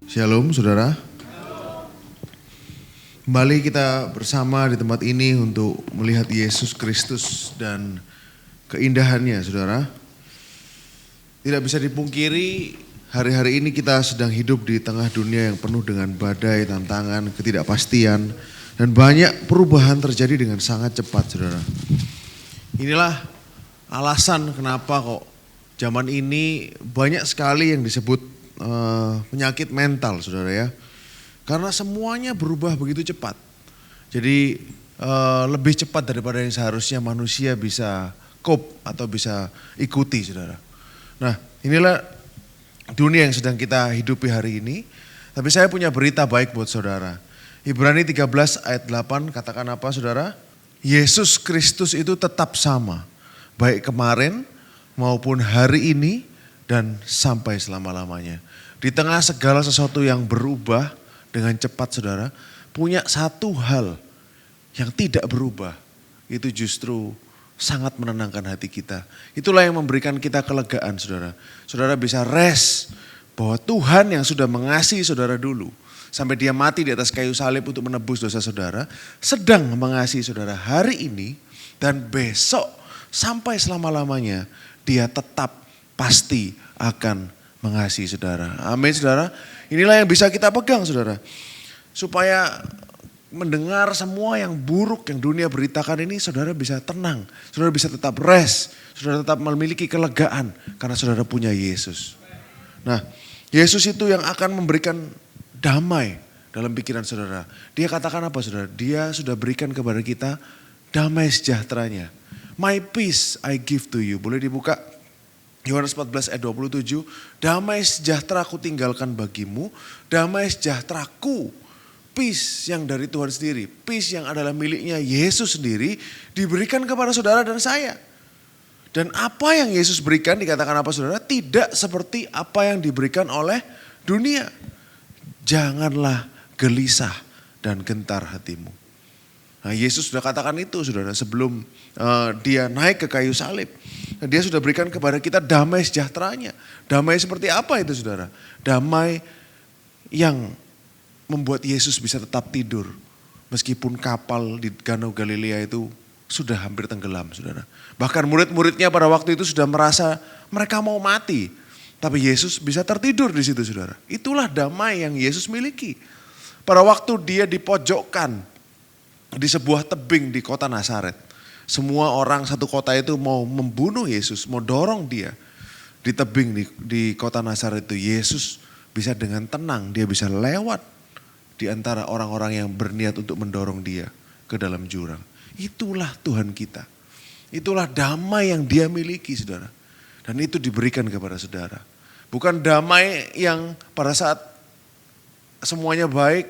Shalom saudara. Kembali kita bersama di tempat ini untuk melihat Yesus Kristus dan keindahannya saudara. Tidak bisa dipungkiri hari-hari ini kita sedang hidup di tengah dunia yang penuh dengan badai, tantangan, ketidakpastian. Dan banyak perubahan terjadi dengan sangat cepat saudara. Inilah alasan kenapa kok zaman ini banyak sekali yang disebut penyakit mental saudara ya. Karena semuanya berubah begitu cepat. Jadi lebih cepat daripada yang seharusnya manusia bisa cope atau bisa ikuti saudara. Nah inilah dunia yang sedang kita hidupi hari ini. Tapi saya punya berita baik buat saudara. Ibrani 13 ayat 8 katakan apa saudara? Yesus Kristus itu tetap sama. Baik kemarin maupun hari ini dan sampai selama-lamanya. Di tengah segala sesuatu yang berubah dengan cepat saudara, punya satu hal yang tidak berubah. Itu justru sangat menenangkan hati kita. Itulah yang memberikan kita kelegaan saudara. Saudara bisa rest bahwa Tuhan yang sudah mengasihi saudara dulu, sampai dia mati di atas kayu salib untuk menebus dosa saudara, sedang mengasihi saudara hari ini dan besok sampai selama-lamanya dia tetap pasti akan mengasihi saudara. Amin saudara. Inilah yang bisa kita pegang saudara. Supaya mendengar semua yang buruk yang dunia beritakan ini saudara bisa tenang. Saudara bisa tetap rest. Saudara tetap memiliki kelegaan karena saudara punya Yesus. Nah Yesus itu yang akan memberikan damai dalam pikiran saudara. Dia katakan apa saudara? Dia sudah berikan kepada kita damai sejahteranya. My peace I give to you. Boleh dibuka? Yohanes 14 ayat 27, damai sejahtera aku tinggalkan bagimu, damai sejahteraku, peace yang dari Tuhan sendiri, peace yang adalah miliknya Yesus sendiri, diberikan kepada saudara dan saya. Dan apa yang Yesus berikan dikatakan apa saudara? Tidak seperti apa yang diberikan oleh dunia. Janganlah gelisah dan gentar hatimu. Nah Yesus sudah katakan itu saudara sebelum dia naik ke kayu salib. Nah, dia sudah berikan kepada kita damai sejahteranya. Damai seperti apa itu saudara? Damai yang membuat Yesus bisa tetap tidur. Meskipun kapal di Danau Galilea itu sudah hampir tenggelam saudara. Bahkan murid-muridnya pada waktu itu sudah merasa mereka mau mati. Tapi Yesus bisa tertidur di situ saudara. Itulah damai yang Yesus miliki. Pada waktu dia dipojokkan di sebuah tebing di kota Nazaret. Semua orang satu kota itu mau membunuh Yesus, mau dorong dia. Di tebing di kota Nazaret itu Yesus bisa dengan tenang, dia bisa lewat di antara orang-orang yang berniat untuk mendorong dia ke dalam jurang. Itulah Tuhan kita. Itulah damai yang dia miliki saudara. Dan itu diberikan kepada saudara. Bukan damai yang pada saat semuanya baik,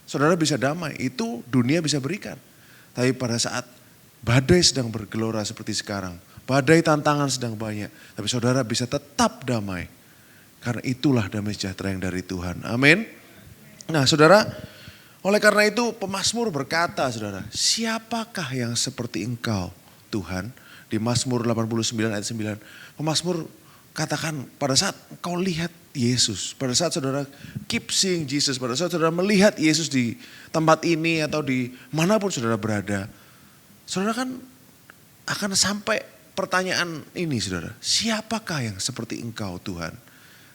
saudara bisa damai, itu dunia bisa berikan. Tapi pada saat badai sedang bergelora seperti sekarang, badai tantangan sedang banyak, tapi saudara bisa tetap damai. Karena itulah damai sejahtera yang dari Tuhan. Amin. Nah saudara, oleh karena itu pemazmur berkata saudara, siapakah yang seperti engkau Tuhan? Di Mazmur 89 ayat 9, pemazmur katakan pada saat kau lihat Yesus, pada saat saudara keep seeing Jesus, pada saat saudara melihat Yesus di tempat ini atau di manapun saudara berada, saudara kan akan sampai pertanyaan ini saudara, siapakah yang seperti engkau Tuhan?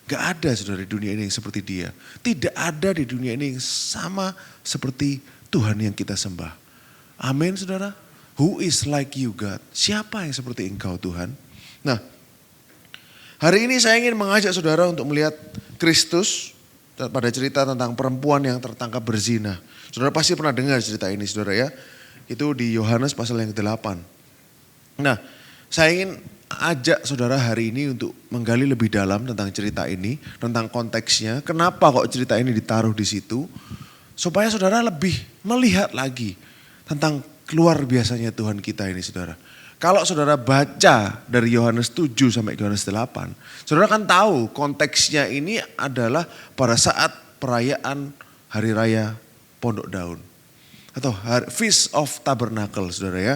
Gak ada saudara di dunia ini yang seperti dia. Tidak ada di dunia ini yang sama seperti Tuhan yang kita sembah. Amin saudara. Who is like you God? Siapa yang seperti engkau Tuhan? Nah hari ini saya ingin mengajak saudara untuk melihat Kristus pada cerita tentang perempuan yang tertangkap berzina. Saudara pasti pernah dengar cerita ini saudara ya. Itu di Yohanes pasal yang ke-8. Nah saya ingin ajak saudara hari ini untuk menggali lebih dalam tentang cerita ini. Tentang konteksnya, kenapa kok cerita ini ditaruh di situ. Supaya saudara lebih melihat lagi tentang luar biasanya Tuhan kita ini saudara. Kalau saudara baca dari Yohanes 7 sampai Yohanes 8, saudara kan tahu konteksnya ini adalah pada saat perayaan Hari Raya Pondok Daun. Atau Feast of Tabernacle saudara ya.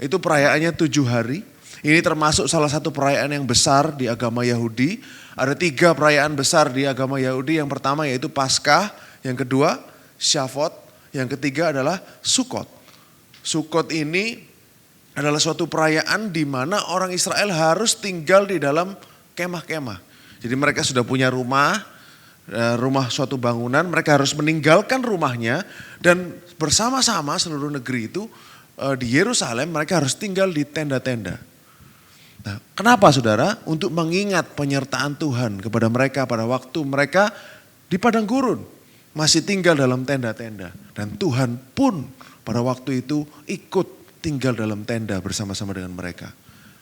Itu perayaannya 7 hari. Ini termasuk salah satu perayaan yang besar di agama Yahudi. Ada 3 perayaan besar di agama Yahudi. Yang pertama yaitu Paskah, yang kedua Syavot, yang ketiga adalah Sukot. Sukot ini adalah suatu perayaan di mana orang Israel harus tinggal di dalam kemah-kemah. Jadi mereka sudah punya rumah suatu bangunan, mereka harus meninggalkan rumahnya dan bersama-sama seluruh negeri itu di Yerusalem mereka harus tinggal di tenda-tenda. Nah, kenapa saudara? Untuk mengingat penyertaan Tuhan kepada mereka pada waktu mereka di padang gurun. Masih tinggal dalam tenda-tenda. Dan Tuhan pun pada waktu itu ikut tinggal dalam tenda bersama-sama dengan mereka.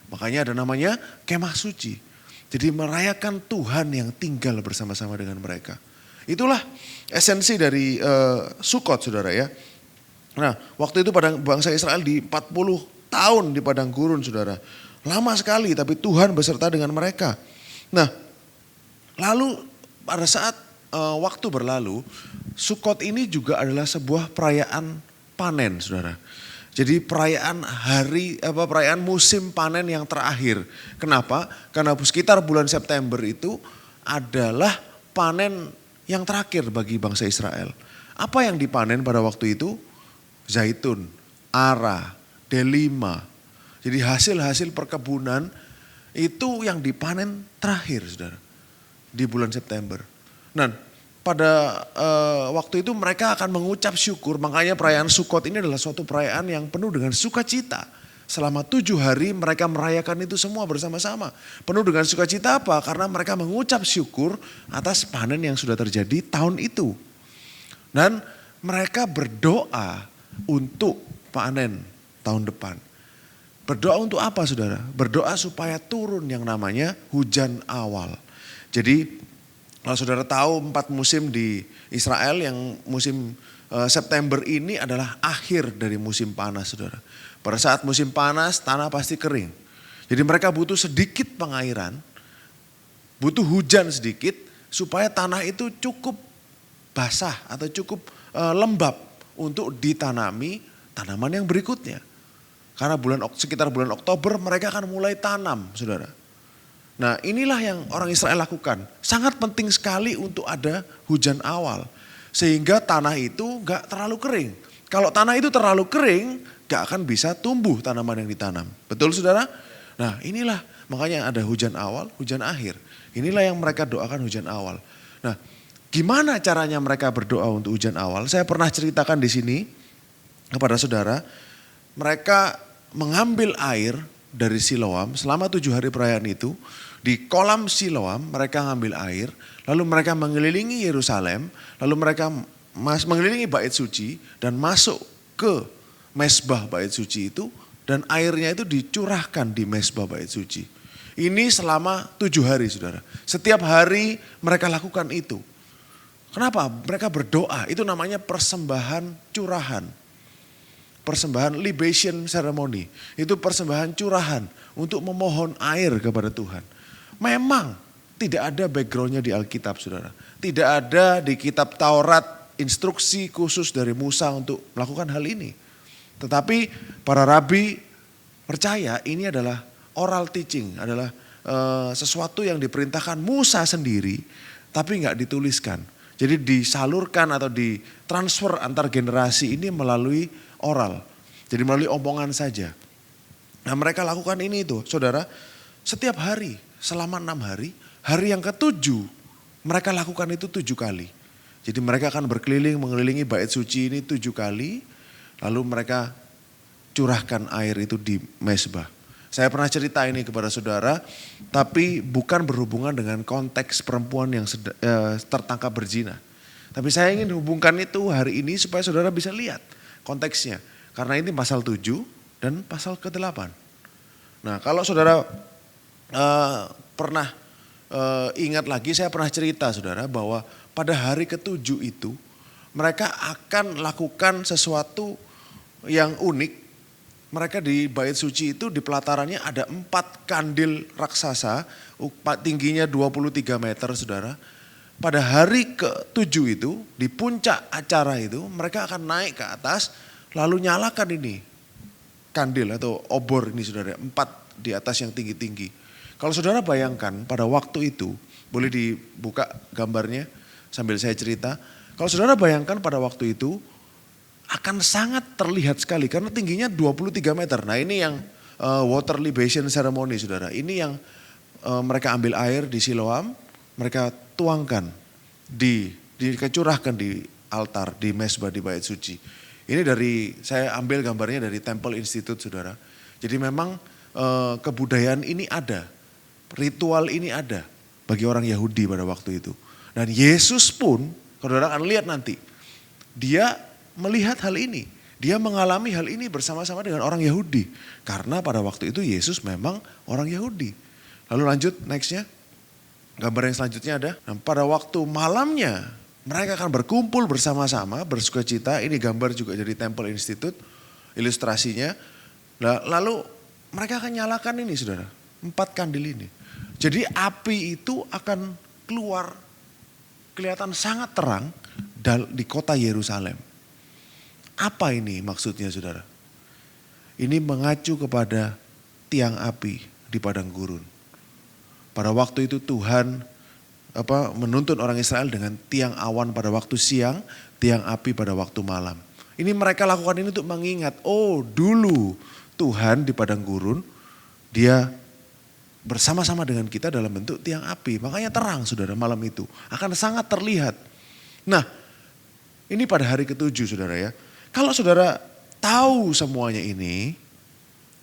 Makanya ada namanya kemah suci. Jadi merayakan Tuhan yang tinggal bersama-sama dengan mereka. Itulah esensi dari Sukot saudara ya. Nah waktu itu pada bangsa Israel di 40 tahun di padang gurun saudara. Lama sekali tapi Tuhan beserta dengan mereka. Nah lalu pada saat waktu berlalu, Sukot ini juga adalah sebuah perayaan panen saudara. Jadi perayaan perayaan musim panen yang terakhir. Kenapa? Karena sekitar bulan September itu adalah panen yang terakhir bagi bangsa Israel. Apa yang dipanen pada waktu itu? Zaitun, ara, delima. Jadi hasil-hasil perkebunan itu yang dipanen terakhir saudara. Di bulan September. Nah pada waktu itu mereka akan mengucap syukur. Makanya perayaan Sukot ini adalah suatu perayaan yang penuh dengan sukacita. Selama 7 hari mereka merayakan itu semua bersama-sama. Penuh dengan sukacita apa? Karena mereka mengucap syukur atas panen yang sudah terjadi tahun itu. Dan mereka berdoa untuk panen tahun depan. Berdoa untuk apa saudara? Berdoa supaya turun yang namanya hujan awal. Jadi kalau saudara tahu 4 musim di Israel yang musim September ini adalah akhir dari musim panas saudara. Pada saat musim panas tanah pasti kering. Jadi mereka butuh sedikit pengairan, butuh hujan sedikit supaya tanah itu cukup basah atau cukup lembab untuk ditanami tanaman yang berikutnya. Karena sekitar bulan Oktober mereka akan mulai tanam saudara. Nah inilah yang orang Israel lakukan. Sangat penting sekali untuk ada hujan awal. Sehingga tanah itu gak terlalu kering. Kalau tanah itu terlalu kering gak akan bisa tumbuh tanaman yang ditanam. Betul saudara? Nah inilah makanya ada hujan awal, hujan akhir. Inilah yang mereka doakan hujan awal. Nah gimana caranya mereka berdoa untuk hujan awal? Saya pernah ceritakan di sini kepada saudara. Mereka mengambil air dari Siloam selama 7 hari perayaan itu. Di kolam Siloam mereka mengambil air. Lalu mereka mengelilingi Yerusalem. Lalu mereka mengelilingi bait suci dan masuk ke mesbah bait suci itu. Dan airnya itu dicurahkan di mesbah bait suci. Ini selama 7 hari saudara. Setiap hari mereka lakukan itu. Kenapa? Mereka berdoa. Itu namanya persembahan curahan. Persembahan libation ceremony. Itu persembahan curahan untuk memohon air kepada Tuhan. Memang tidak ada backgroundnya di Alkitab saudara. Tidak ada di kitab Taurat instruksi khusus dari Musa untuk melakukan hal ini. Tetapi para rabi percaya ini adalah oral teaching. Adalah sesuatu yang diperintahkan Musa sendiri tapi gak dituliskan. Jadi disalurkan atau ditransfer antar generasi ini melalui oral. Jadi melalui omongan saja. Nah mereka lakukan ini itu saudara. Setiap hari selama 6 hari. Hari yang ke-7 mereka lakukan itu 7 kali. Jadi mereka akan berkeliling mengelilingi bait suci ini 7 kali. Lalu mereka curahkan air itu di mesbah. Saya pernah cerita ini kepada saudara. Tapi bukan berhubungan dengan konteks perempuan yang tertangkap berzina. Tapi saya ingin hubungkan itu hari ini supaya saudara bisa lihat konteksnya. Karena ini pasal 7 dan pasal ke-8. Nah kalau saudara pernah ingat lagi, saya pernah cerita saudara bahwa pada hari ke-7 itu mereka akan lakukan sesuatu yang unik. Mereka di bait suci itu di pelatarannya ada 4 kandil raksasa, tingginya 23 meter saudara. Pada hari ke-7 itu, di puncak acara itu, mereka akan naik ke atas, lalu nyalakan ini, kandil atau obor ini saudara. 4 di atas yang tinggi-tinggi. Kalau saudara bayangkan pada waktu itu, boleh dibuka gambarnya sambil saya cerita. Kalau saudara bayangkan pada waktu itu akan sangat terlihat sekali karena tingginya 23 meter. Nah ini yang water libation ceremony saudara. Ini yang mereka ambil air di Siloam, mereka tuangkan, dicurahkan di altar, di mesbah, di bait suci. Ini saya ambil gambarnya dari Temple Institute saudara. Jadi memang kebudayaan ini ada, ritual ini ada bagi orang Yahudi pada waktu itu. Dan Yesus pun, saudara akan lihat nanti, dia melihat hal ini. Dia mengalami hal ini bersama-sama dengan orang Yahudi. Karena pada waktu itu Yesus memang orang Yahudi. Lalu lanjut nextnya, gambar yang selanjutnya ada. Nah, pada waktu malamnya mereka akan berkumpul bersama-sama, bersukacita. Ini gambar juga dari Temple Institute, ilustrasinya. Lalu mereka akan nyalakan ini saudara, 4 kandil ini. Jadi api itu akan keluar, kelihatan sangat terang di kota Yerusalem. Apa ini maksudnya saudara? Ini mengacu kepada tiang api di padang gurun. Pada waktu itu Tuhan menuntun orang Israel dengan tiang awan pada waktu siang, tiang api pada waktu malam. Ini mereka lakukan ini untuk mengingat, oh dulu Tuhan di padang gurun, dia bersama-sama dengan kita dalam bentuk tiang api. Makanya terang saudara malam itu, akan sangat terlihat. Nah ini pada hari ke-7 saudara ya. Kalau saudara tahu semuanya ini,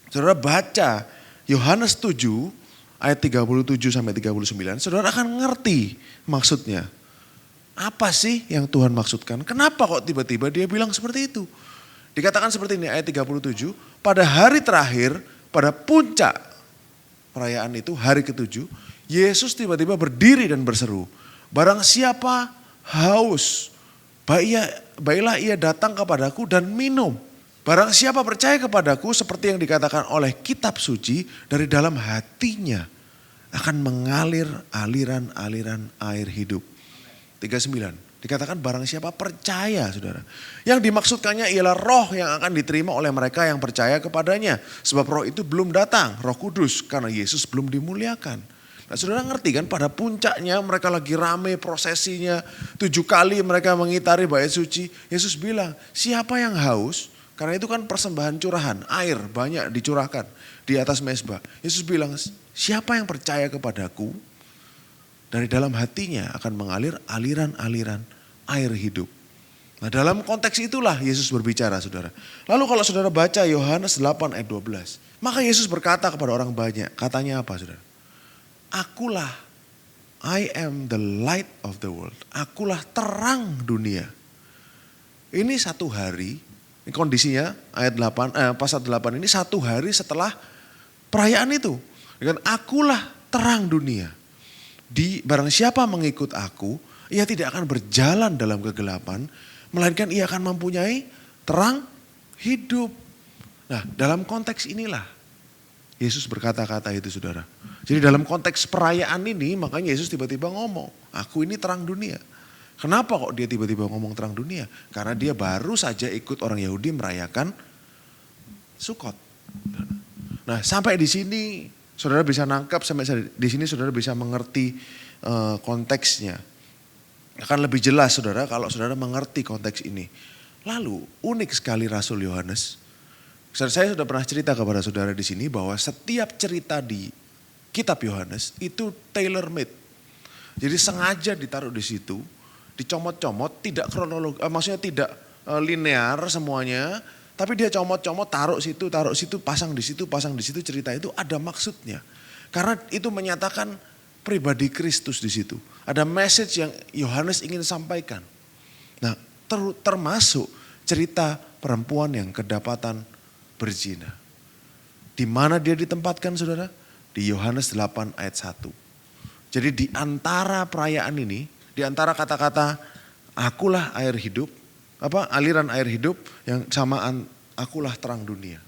saudara baca Yohanes 7 ayat 37 sampai 39, saudara akan ngerti maksudnya. Apa sih yang Tuhan maksudkan? Kenapa kok tiba-tiba dia bilang seperti itu? Dikatakan seperti ini ayat 37, pada hari terakhir, pada puncak perayaan itu, hari ke-7, Yesus tiba-tiba berdiri dan berseru, barang siapa haus, baiklah ia datang kepadaku dan minum. Barang siapa percaya kepadaku seperti yang dikatakan oleh kitab suci, dari dalam hatinya akan mengalir aliran-aliran air hidup. 39, dikatakan barang siapa percaya saudara. Yang dimaksudkannya ialah roh yang akan diterima oleh mereka yang percaya kepadanya. Sebab roh itu belum datang, Roh Kudus, karena Yesus belum dimuliakan. Nah saudara ngerti kan pada puncaknya mereka lagi rame prosesinya. 7 kali mereka mengitari bait suci. Yesus bilang siapa yang haus, karena itu kan persembahan curahan, air banyak dicurahkan di atas mezbah. Yesus bilang siapa yang percaya kepadaku, dari dalam hatinya akan mengalir aliran-aliran air hidup. Nah dalam konteks itulah Yesus berbicara saudara. Lalu kalau saudara baca Yohanes 8 ayat 12. Maka Yesus berkata kepada orang banyak, katanya apa saudara? Akulah, I am the light of the world. Akulah terang dunia. Ini satu hari, ini kondisinya ayat 8, pasal 8 ini satu hari setelah perayaan itu. Dan akulah terang dunia. Barang siapa mengikut aku, ia tidak akan berjalan dalam kegelapan, melainkan ia akan mempunyai terang hidup. Nah dalam konteks inilah Yesus berkata-kata itu saudara. Jadi dalam konteks perayaan ini makanya Yesus tiba-tiba ngomong, aku ini terang dunia. Kenapa kok dia tiba-tiba ngomong terang dunia? Karena dia baru saja ikut orang Yahudi merayakan Sukot. Nah sampai di sini saudara bisa nangkap, sampai di sini saudara bisa mengerti konteksnya. Akan lebih jelas saudara kalau saudara mengerti konteks ini. Lalu unik sekali Rasul Yohanes. Saya sudah pernah cerita kepada saudara di sini bahwa setiap cerita di kitab Yohanes itu tailor made. Jadi sengaja ditaruh di situ, dicomot-comot, tidak kronologi, maksudnya tidak linear semuanya, tapi dia comot-comot, taruh situ, pasang di situ cerita itu ada maksudnya. Karena itu menyatakan pribadi Kristus di situ. Ada message yang Yohanes ingin sampaikan. Nah, termasuk cerita perempuan yang kedapatan berzina. Di mana dia ditempatkan saudara? Di Yohanes 8 ayat 1. Jadi di antara perayaan ini, di antara kata-kata akulah air hidup, aliran air hidup yang samaan akulah terang dunia.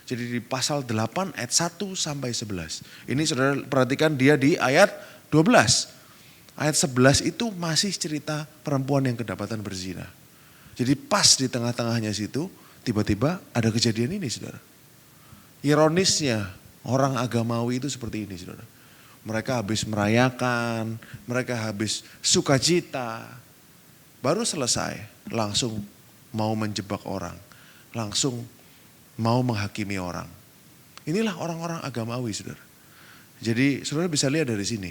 Jadi di pasal 8 ayat 1 sampai 11. Ini saudara perhatikan dia di ayat 12. Ayat 11 itu masih cerita perempuan yang kedapatan berzina. Jadi pas di tengah-tengahnya situ, tiba-tiba ada kejadian ini saudara. Ironisnya, Orang agamawi itu seperti ini, saudara. Mereka habis merayakan, mereka habis sukacita, baru selesai langsung mau menjebak orang, langsung mau menghakimi orang. Inilah orang-orang agamawi, saudara. Jadi saudara bisa lihat dari sini.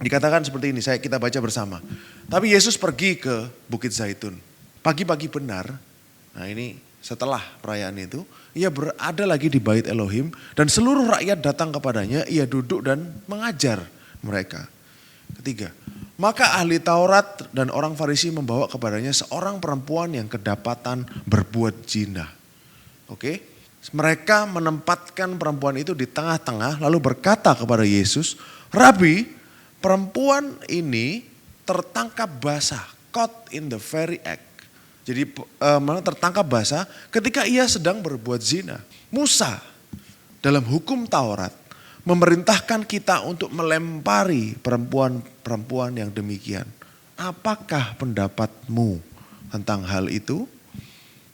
Dikatakan seperti ini, kita baca bersama. Tapi Yesus pergi ke Bukit Zaitun. Pagi-pagi benar, nah ini setelah perayaan itu, ia berada lagi di bait Elohim dan seluruh rakyat datang kepadanya, ia duduk dan mengajar mereka. Ketiga, maka ahli Taurat dan orang Farisi membawa kepadanya seorang perempuan yang kedapatan berbuat zina. Oke, mereka menempatkan perempuan itu di tengah-tengah lalu berkata kepada Yesus, Rabi, perempuan ini tertangkap basah, caught in the very act. Jadi tertangkap basah ketika ia sedang berbuat zina. Musa dalam hukum Taurat memerintahkan kita untuk melempari perempuan-perempuan yang demikian. Apakah pendapatmu tentang hal itu?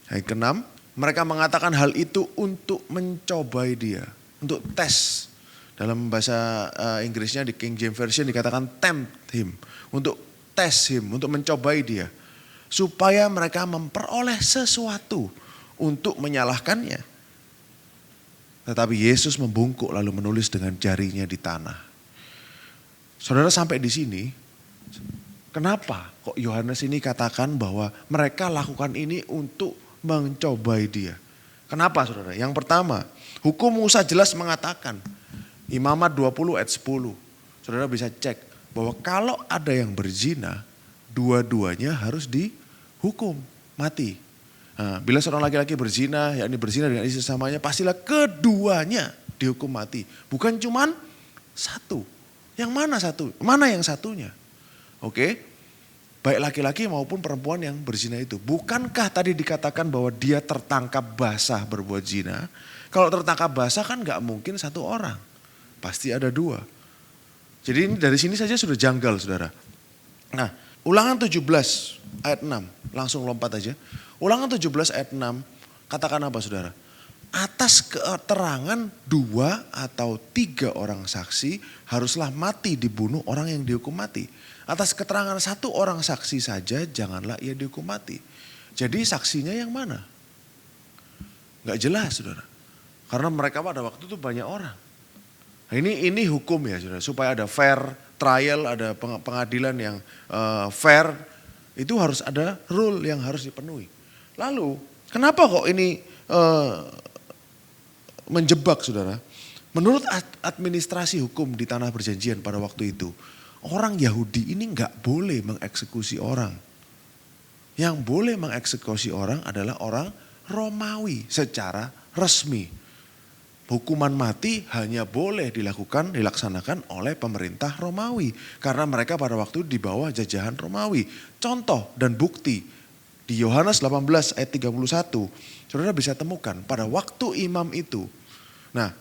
Yang keenam, mereka mengatakan hal itu untuk mencobai dia, untuk tes. Dalam bahasa Inggrisnya di King James Version dikatakan tempt him, untuk tes him, untuk mencobai dia. Supaya mereka memperoleh sesuatu untuk menyalahkannya. Tetapi Yesus membungkuk lalu menulis dengan jarinya di tanah. Saudara sampai di sini, kenapa kok Yohanes ini katakan bahwa mereka lakukan ini untuk mencobai dia? Kenapa saudara? Yang pertama, hukum Musa jelas mengatakan, Imamat 20 ayat 10. Saudara bisa cek bahwa kalau ada yang berzina, dua-duanya harus dihukum mati. Nah, bila seorang laki-laki berzina, yakni berzina dengan istri sesamanya, pastilah keduanya dihukum mati. Bukan cuman satu. Yang mana satu? Mana yang satunya? Oke. Baik laki-laki maupun perempuan yang berzina itu. Bukankah tadi dikatakan bahwa dia tertangkap basah berbuat zina? Kalau tertangkap basah kan gak mungkin satu orang. Pasti ada dua. Jadi ini dari sini saja sudah janggal, saudara. Nah, Ulangan 17 ayat 6, langsung lompat aja. Ulangan 17 ayat 6, katakan apa saudara? Atas keterangan 2 atau 3 orang saksi haruslah mati dibunuh orang yang dihukum mati. Atas keterangan 1 orang saksi saja janganlah ia dihukum mati. Jadi saksinya yang mana? Gak jelas saudara. Karena mereka pada waktu itu banyak orang. Nah, ini hukum ya saudara, supaya ada fair trial, ada pengadilan yang fair, itu harus ada rule yang harus dipenuhi. Lalu kenapa kok ini menjebak saudara? Menurut administrasi hukum di tanah perjanjian pada waktu itu, orang Yahudi ini gak boleh mengeksekusi orang. Yang boleh mengeksekusi orang adalah orang Romawi secara resmi. Hukuman mati hanya boleh dilaksanakan oleh pemerintah Romawi. Karena mereka pada waktu di bawah jajahan Romawi. Contoh dan bukti di Yohanes 18 ayat 31. Saudara bisa temukan pada waktu imam itu. Nah,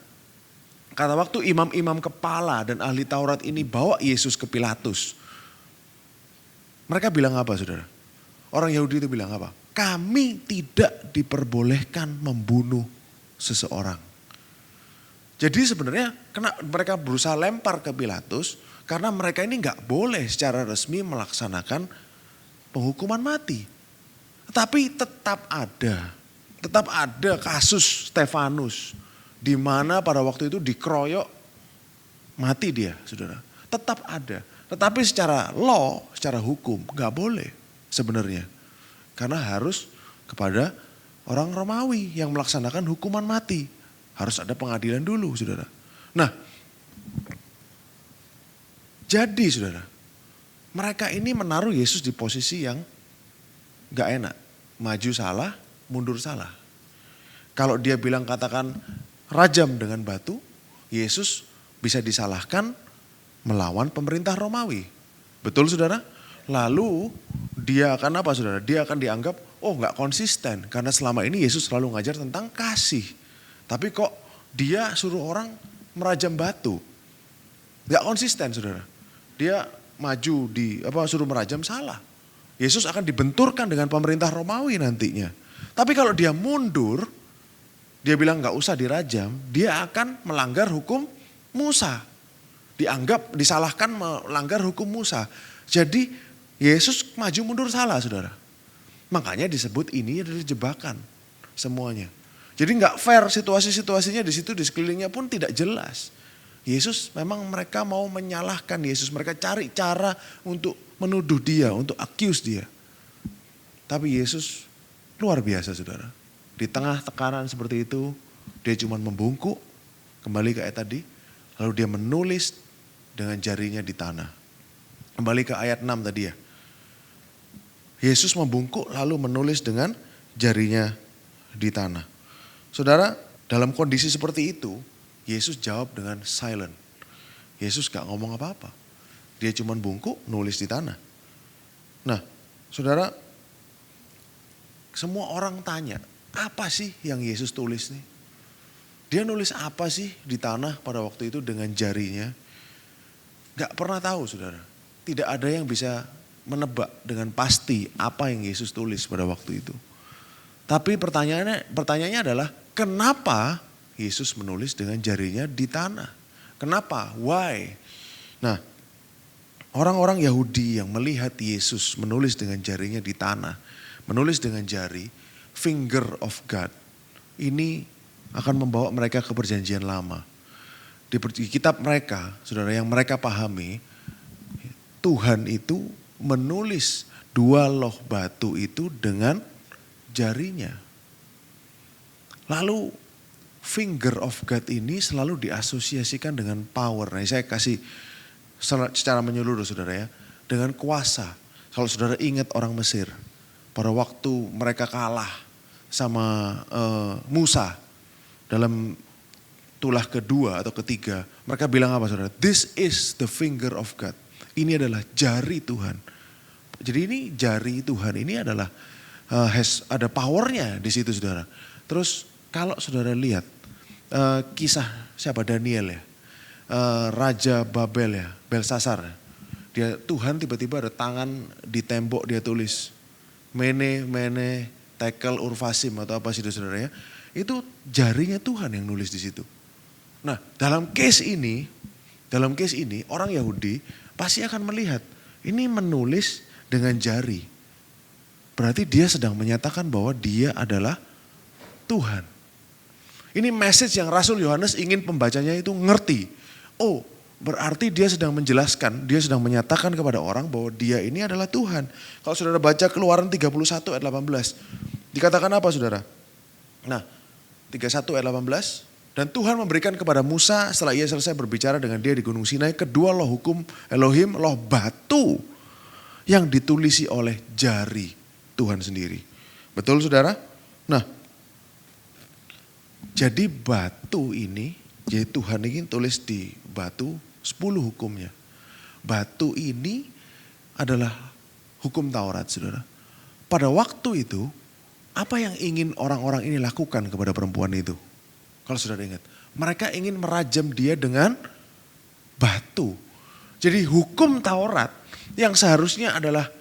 kata waktu imam-imam kepala dan ahli Taurat ini bawa Yesus ke Pilatus. Mereka bilang apa saudara? Orang Yahudi itu bilang apa? Kami tidak diperbolehkan membunuh seseorang. Jadi sebenarnya mereka berusaha lempar ke Pilatus karena mereka ini gak boleh secara resmi melaksanakan penghukuman mati. Tetapi tetap ada kasus Stefanus di mana pada waktu itu dikeroyok mati dia saudara. Tetap ada. Tetapi secara law, secara hukum gak boleh sebenarnya. Karena harus kepada orang Romawi yang melaksanakan hukuman mati. Harus ada pengadilan dulu saudara. Nah, jadi saudara, mereka ini menaruh Yesus di posisi yang gak enak. Maju salah, mundur salah. Kalau dia bilang katakan rajam dengan batu, Yesus bisa disalahkan melawan pemerintah Romawi. Betul saudara? Lalu dia akan apa saudara? Dia akan dianggap gak konsisten. Karena selama ini Yesus selalu ngajar tentang kasih. Tapi kok dia suruh orang merajam batu. Gak konsisten saudara. Dia maju suruh merajam salah. Yesus akan dibenturkan dengan pemerintah Romawi nantinya. Tapi kalau dia mundur, dia bilang gak usah dirajam, dia akan melanggar hukum Musa. Disalahkan melanggar hukum Musa. Jadi Yesus maju mundur salah, saudara. Makanya disebut ini adalah jebakan semuanya. Jadi gak fair situasi-situasinya di situ, di sekelilingnya pun tidak jelas. Yesus memang mereka mau menyalahkan Yesus. Mereka cari cara untuk menuduh dia, untuk accuse dia. Tapi Yesus luar biasa, saudara. Di tengah tekanan seperti itu, dia cuma membungkuk, kembali ke ayat tadi. Lalu dia menulis dengan jarinya di tanah. Kembali ke ayat 6 tadi ya. Yesus membungkuk lalu menulis dengan jarinya di tanah. Saudara, dalam kondisi seperti itu, Yesus jawab dengan silent. Yesus gak ngomong apa-apa. Dia cuma bungkuk, nulis di tanah. Nah, saudara, semua orang tanya, apa sih yang Yesus tulis nih? Dia nulis apa sih di tanah pada waktu itu dengan jarinya? Gak pernah tahu, saudara. Tidak ada yang bisa menebak dengan pasti apa yang Yesus tulis pada waktu itu. Tapi pertanyaannya adalah, kenapa Yesus menulis dengan jarinya di tanah? Kenapa? Why? Nah, orang-orang Yahudi yang melihat Yesus menulis dengan jarinya di tanah, menulis dengan jari, finger of God, ini akan membawa mereka ke perjanjian lama. Di kitab mereka, saudara, yang mereka pahami, Tuhan itu menulis dua loh batu itu dengan jarinya. Lalu finger of God ini selalu diasosiasikan dengan power. Nah, saya kasih secara menyeluruh, saudara ya, dengan kuasa. Kalau saudara ingat orang Mesir, pada waktu mereka kalah sama Musa dalam tulah kedua atau ketiga, mereka bilang apa, saudara? This is the finger of God. Ini adalah jari Tuhan. Jadi ini jari Tuhan ini adalah ada powernya di situ, saudara. Terus kalau saudara lihat kisah siapa, Daniel ya, Raja Babel ya, Belsasar. Dia Tuhan tiba-tiba ada tangan di tembok, dia tulis Mene Tekel Urfasim atau apa sih itu, saudara ya. Itu jarinya Tuhan yang nulis di situ. Nah, dalam case ini orang Yahudi pasti akan melihat ini menulis dengan jari. Berarti dia sedang menyatakan bahwa dia adalah Tuhan. Ini message yang Rasul Yohanes ingin pembacanya itu ngerti. Oh, berarti dia sedang menjelaskan, dia sedang menyatakan kepada orang bahwa dia ini adalah Tuhan. Kalau saudara baca Keluaran 31 ayat 18, dikatakan apa, saudara? Nah, 31 ayat 18, dan Tuhan memberikan kepada Musa setelah ia selesai berbicara dengan dia di Gunung Sinai, kedua loh hukum Elohim, loh batu yang ditulisi oleh jari Tuhan sendiri. Betul, saudara? Nah, jadi batu ini, jadi Tuhan ini tulis di batu 10 hukumnya. Batu ini adalah hukum Taurat, saudara. Pada waktu itu, apa yang ingin orang-orang ini lakukan kepada perempuan itu? Kalau saudara ingat, mereka ingin merajam dia dengan batu. Jadi hukum Taurat yang seharusnya adalah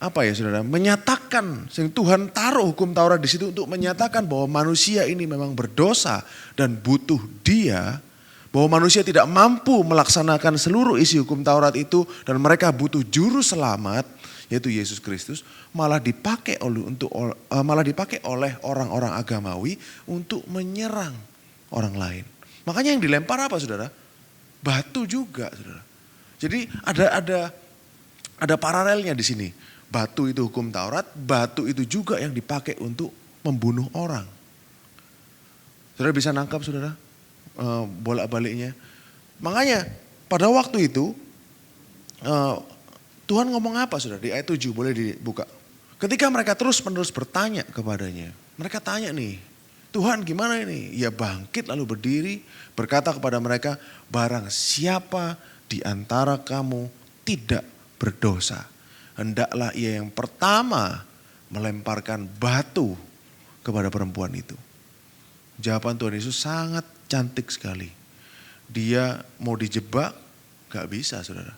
apa ya, saudara? Menyatakan, Tuhan taruh hukum Taurat di situ untuk menyatakan bahwa manusia ini memang berdosa dan butuh dia. Bahwa manusia tidak mampu melaksanakan seluruh isi hukum Taurat itu dan mereka butuh juru selamat, yaitu Yesus Kristus, malah dipakai oleh orang-orang agamawi untuk menyerang orang lain. Makanya yang dilempar apa, saudara? Batu juga, saudara. Jadi ada paralelnya di sini. Batu itu hukum Taurat, batu itu juga yang dipakai untuk membunuh orang. Saudara bisa nangkap, saudara, bolak-baliknya. Makanya pada waktu itu Tuhan ngomong apa, saudara? Di ayat 7 boleh dibuka. Ketika mereka terus-menerus bertanya kepadanya. Mereka tanya nih, Tuhan gimana ini? Ia bangkit lalu berdiri berkata kepada mereka, barang siapa di antara kamu tidak berdosa, hendaklah ia yang pertama melemparkan batu kepada perempuan itu. Jawaban Tuhan Yesus sangat cantik sekali. Dia mau dijebak, gak bisa, saudara.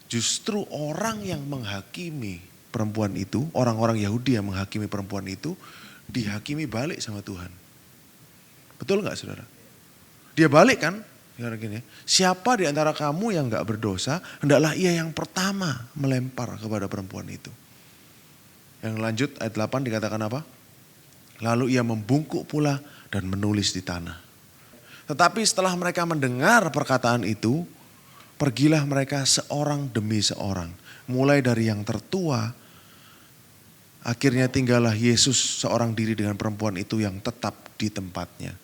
Justru orang yang menghakimi perempuan itu, orang-orang Yahudi yang menghakimi perempuan itu, dihakimi balik sama Tuhan. Betul nggak saudara? Dia balik kan? Gini, siapa di antara kamu yang gak berdosa, hendaklah ia yang pertama melempar kepada perempuan itu. Yang lanjut ayat 8 dikatakan apa? Lalu ia membungkuk pula dan menulis di tanah. Tetapi setelah mereka mendengar perkataan itu, pergilah mereka seorang demi seorang. Mulai dari yang tertua, akhirnya tinggallah Yesus seorang diri dengan perempuan itu yang tetap di tempatnya.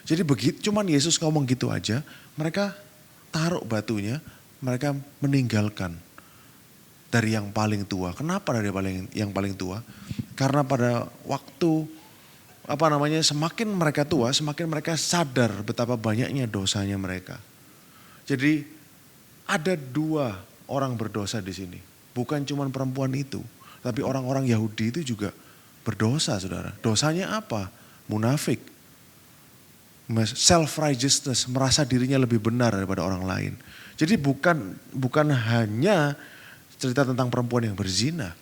Jadi begitu, cuman Yesus ngomong gitu aja, mereka taruh batunya, mereka meninggalkan dari yang paling tua. Kenapa dari yang paling tua? Karena pada waktu semakin mereka tua, semakin mereka sadar betapa banyaknya dosanya mereka. Jadi ada 2 orang berdosa di sini, bukan cuman perempuan itu, tapi orang-orang Yahudi itu juga berdosa, saudara. Dosanya apa? Munafik. Self-righteousness, merasa dirinya lebih benar daripada orang lain. Jadi bukan hanya cerita tentang perempuan yang berzina,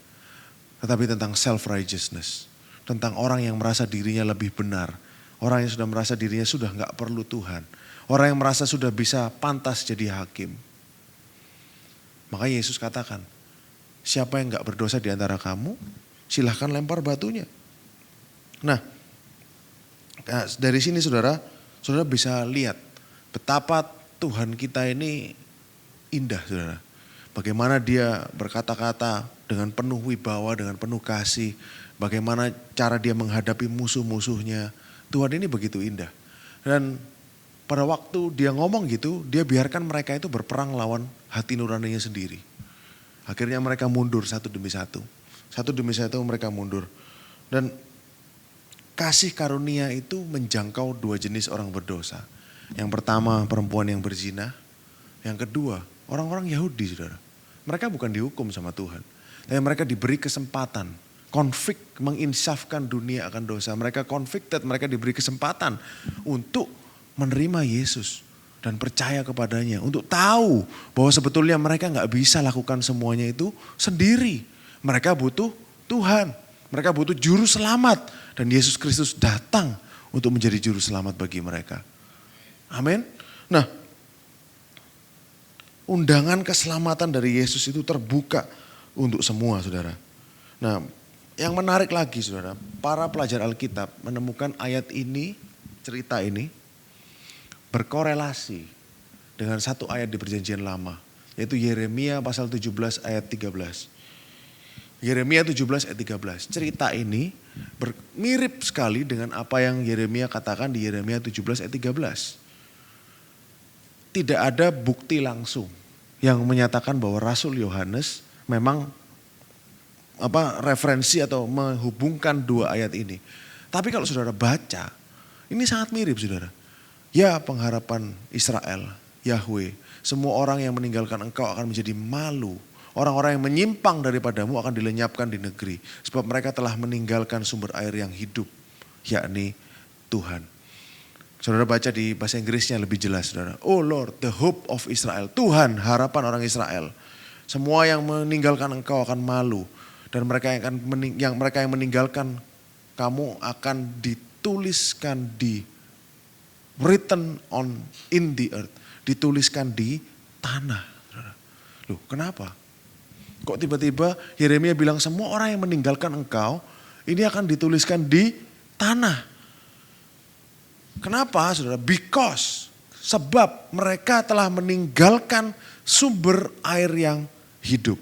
tetapi tentang self-righteousness. Tentang orang yang merasa dirinya lebih benar. Orang yang sudah merasa dirinya sudah gak perlu Tuhan. Orang yang merasa sudah bisa pantas jadi hakim. Makanya Yesus katakan, siapa yang gak berdosa di antara kamu, silahkan lempar batunya. Nah, dari sini saudara bisa lihat betapa Tuhan kita ini indah, saudara. Bagaimana dia berkata-kata dengan penuh wibawa, dengan penuh kasih. Bagaimana cara dia menghadapi musuh-musuhnya. Tuhan ini begitu indah. Dan pada waktu dia ngomong gitu, dia biarkan mereka itu berperang lawan hati nuraninya sendiri. Akhirnya mereka mundur satu demi satu. Satu demi satu mereka mundur. Dan kasih karunia itu menjangkau 2 jenis orang berdosa. Yang pertama perempuan yang berzina. Yang kedua orang-orang Yahudi, saudara. Mereka bukan dihukum sama Tuhan. Tapi mereka diberi kesempatan. Konflik menginsafkan dunia akan dosa. Mereka convicted, mereka diberi kesempatan untuk menerima Yesus. Dan percaya kepadanya. Untuk tahu bahwa sebetulnya mereka gak bisa lakukan semuanya itu sendiri. Mereka butuh Tuhan. Mereka butuh juru selamat. Dan Yesus Kristus datang untuk menjadi juru selamat bagi mereka. Amin. Nah, undangan keselamatan dari Yesus itu terbuka untuk semua, saudara. Nah, yang menarik lagi, saudara, para pelajar Alkitab menemukan ayat ini, cerita ini, berkorelasi dengan satu ayat di Perjanjian Lama, yaitu Yeremia pasal 17 ayat 13. Yeremia 17 ayat 13. Cerita ini mirip sekali dengan apa yang Yeremia katakan di Yeremia 17 ayat 13. Tidak ada bukti langsung yang menyatakan bahwa Rasul Yohanes memang referensi atau menghubungkan 2 ayat ini. Tapi kalau saudara baca, ini sangat mirip, saudara. Ya, pengharapan Israel, Yahweh, semua orang yang meninggalkan engkau akan menjadi malu. Orang-orang yang menyimpang daripadamu akan dilenyapkan di negeri. Sebab mereka telah meninggalkan sumber air yang hidup, yakni Tuhan. Saudara baca di bahasa Inggrisnya lebih jelas, saudara. Oh Lord, the hope of Israel. Tuhan, harapan orang Israel. Semua yang meninggalkan engkau akan malu. Dan mereka yang meninggalkan kamu akan dituliskan written in the earth. Dituliskan di tanah. Loh, kenapa? Kok tiba-tiba Yeremia bilang semua orang yang meninggalkan engkau ini akan dituliskan di tanah. Kenapa, saudara? Because, sebab mereka telah meninggalkan sumber air yang hidup.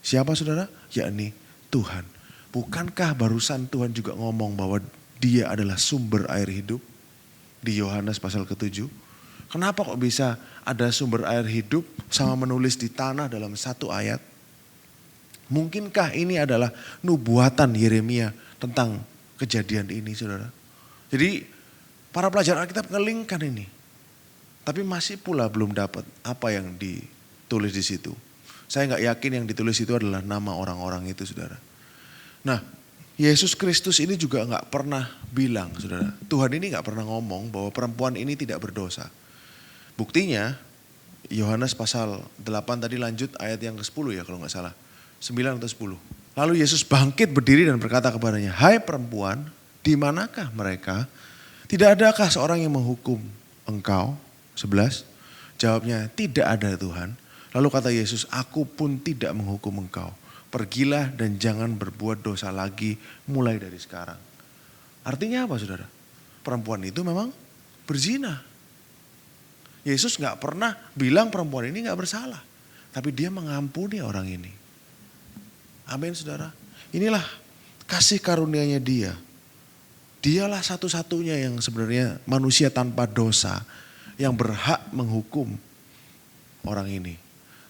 Siapa, saudara? Yakni Tuhan. Bukankah barusan Tuhan juga ngomong bahwa dia adalah sumber air hidup? Di Yohanes pasal ke-7. Kenapa kok bisa ada sumber air hidup sama menulis di tanah dalam satu ayat? Mungkinkah ini adalah nubuatan Yeremia tentang kejadian ini, saudara? Jadi para pelajar Alkitab ngelingkan ini. Tapi masih pula belum dapat apa yang ditulis di situ. Saya gak yakin yang ditulis itu adalah nama orang-orang itu, saudara. Nah, Yesus Kristus ini juga gak pernah bilang, saudara. Tuhan ini gak pernah ngomong bahwa perempuan ini tidak berdosa. Buktinya, Yohanes pasal 8 tadi lanjut ayat yang ke-10 ya kalau gak salah. 9 atau 10. Lalu Yesus bangkit berdiri dan berkata kepadanya, hai perempuan, di manakah mereka? Tidak adakah seorang yang menghukum engkau? 11. Jawabnya, tidak ada Tuhan. Lalu kata Yesus, aku pun tidak menghukum engkau. Pergilah dan jangan berbuat dosa lagi mulai dari sekarang. Artinya apa saudara? Perempuan itu memang berzina. Yesus gak pernah bilang perempuan ini gak bersalah. Tapi dia mengampuni orang ini. Amin saudara. Inilah kasih karunia-Nya dia. Dialah satu-satunya yang sebenarnya manusia tanpa dosa. Yang berhak menghukum orang ini.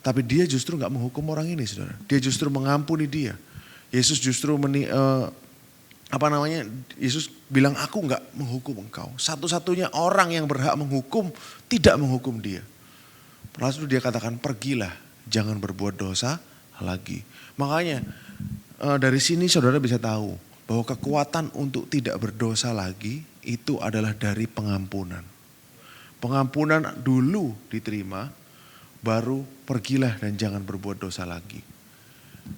Tapi dia justru gak menghukum orang ini saudara. Dia justru mengampuni dia. Yesus justru Yesus bilang aku gak menghukum engkau. Satu-satunya orang yang berhak menghukum tidak menghukum dia. Lalu dia katakan pergilah, jangan berbuat dosa lagi. Makanya dari sini saudara bisa tahu bahwa kekuatan untuk tidak berdosa lagi itu adalah dari pengampunan. Pengampunan dulu diterima, baru pergilah dan jangan berbuat dosa lagi.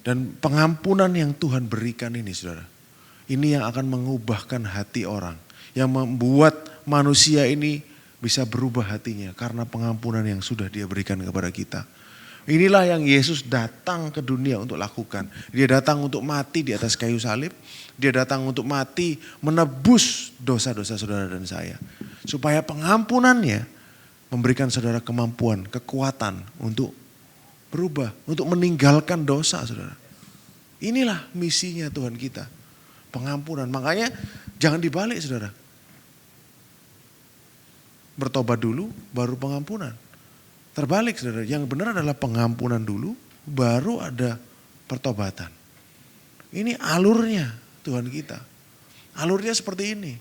Dan pengampunan yang Tuhan berikan ini saudara, ini yang akan mengubahkan hati orang. Yang membuat manusia ini bisa berubah hatinya karena pengampunan yang sudah dia berikan kepada kita. Inilah yang Yesus datang ke dunia untuk lakukan. Dia datang untuk mati di atas kayu salib. Dia datang untuk mati menebus dosa-dosa saudara dan saya. Supaya pengampunannya memberikan saudara kemampuan, kekuatan untuk berubah. Untuk meninggalkan dosa saudara. Inilah misinya Tuhan kita. Pengampunan. Makanya jangan dibalik saudara. Bertobat dulu baru pengampunan. Terbalik saudara. Yang benar adalah pengampunan dulu baru ada pertobatan. Ini alurnya Tuhan kita. Alurnya seperti ini.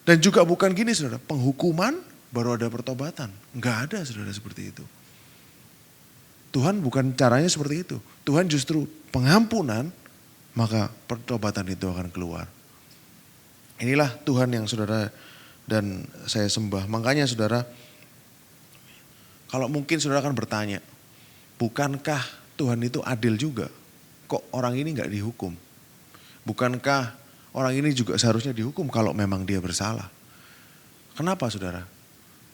Dan juga bukan gini saudara. Penghukuman baru ada pertobatan. Enggak ada saudara seperti itu. Tuhan bukan caranya seperti itu. Tuhan justru pengampunan, maka pertobatan itu akan keluar. Inilah Tuhan yang saudara dan saya sembah. Makanya saudara, kalau mungkin saudara akan bertanya, bukankah Tuhan itu adil juga? Kok orang ini gak dihukum? Bukankah orang ini juga seharusnya dihukum kalau memang dia bersalah? Kenapa saudara?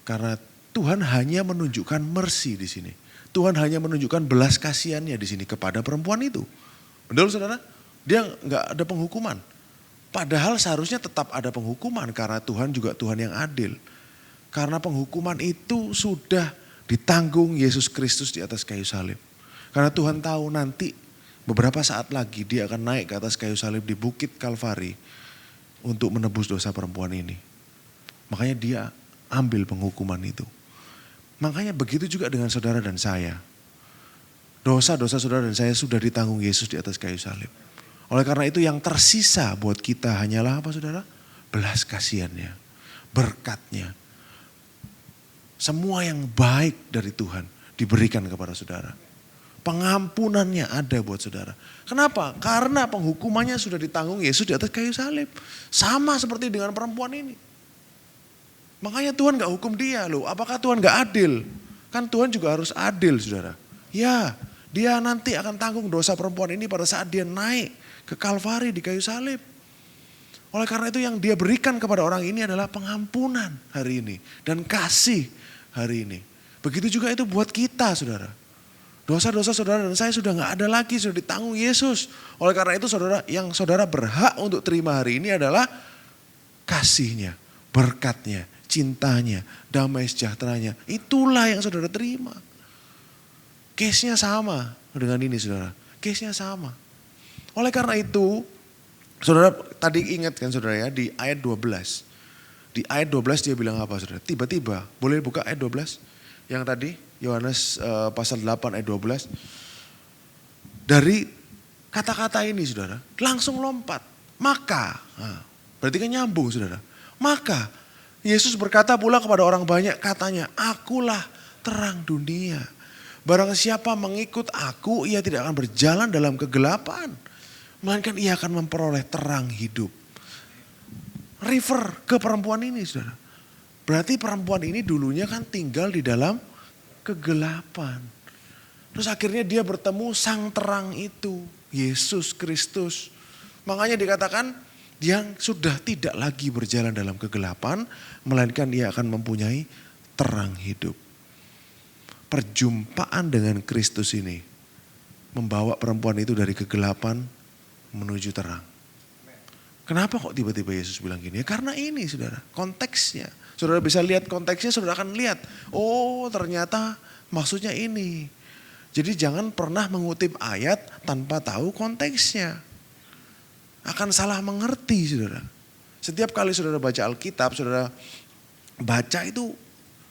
Karena Tuhan hanya menunjukkan mercy di sini. Tuhan hanya menunjukkan belas kasihannya di sini kepada perempuan itu. Betul saudara? Dia nggak ada penghukuman. Padahal seharusnya tetap ada penghukuman karena Tuhan juga Tuhan yang adil. Karena penghukuman itu sudah ditanggung Yesus Kristus di atas kayu salib. Karena Tuhan tahu nanti beberapa saat lagi dia akan naik ke atas kayu salib di bukit Kalvari untuk menebus dosa perempuan ini. Makanya dia ambil penghukuman itu. Makanya begitu juga dengan saudara dan saya. Dosa-dosa saudara dan saya sudah ditanggung Yesus di atas kayu salib. Oleh karena itu yang tersisa buat kita hanyalah apa saudara? Belas kasihannya, berkatnya. Semua yang baik dari Tuhan diberikan kepada saudara. Pengampunannya ada buat saudara. Kenapa? Karena penghukumannya sudah ditanggung Yesus di atas kayu salib. Sama seperti dengan perempuan ini. Makanya Tuhan gak hukum dia loh. Apakah Tuhan gak adil? Kan Tuhan juga harus adil saudara. Ya, dia nanti akan tanggung dosa perempuan ini pada saat dia naik ke Kalvari di kayu salib. Oleh karena itu yang dia berikan kepada orang ini adalah pengampunan hari ini. Dan kasih hari ini. Begitu juga itu buat kita saudara. Dosa-dosa saudara dan saya sudah gak ada lagi, sudah ditanggung Yesus. Oleh karena itu saudara, yang saudara berhak untuk terima hari ini adalah kasihnya, berkatnya, cintanya, damai sejahteranya. Itulah yang saudara terima. Case-nya sama dengan ini saudara. Case-nya sama. Oleh karena itu, saudara tadi ingat kan saudara ya di ayat 12. Di ayat 12 dia bilang apa saudara? Tiba-tiba, boleh buka ayat 12? Yang tadi Yohanes pasal 8 ayat 12. Dari kata-kata ini saudara, langsung lompat. Maka, berarti kan nyambung saudara. Maka Yesus berkata pula kepada orang banyak katanya, akulah terang dunia. Barang siapa mengikut aku, ia tidak akan berjalan dalam kegelapan. Melainkan ia akan memperoleh terang hidup. Refer ke perempuan ini saudara. Berarti perempuan ini dulunya kan tinggal di dalam kegelapan. Terus akhirnya dia bertemu sang terang itu. Yesus Kristus. Makanya dikatakan yang sudah tidak lagi berjalan dalam kegelapan, melainkan ia akan mempunyai terang hidup. Perjumpaan dengan Kristus ini membawa perempuan itu dari kegelapan menuju terang. Kenapa kok tiba-tiba Yesus bilang gini? Ya karena ini saudara, konteksnya. Saudara bisa lihat konteksnya, saudara akan lihat. Oh ternyata maksudnya ini. Jadi jangan pernah mengutip ayat tanpa tahu konteksnya. Akan salah mengerti saudara. Setiap kali saudara baca Alkitab, saudara baca itu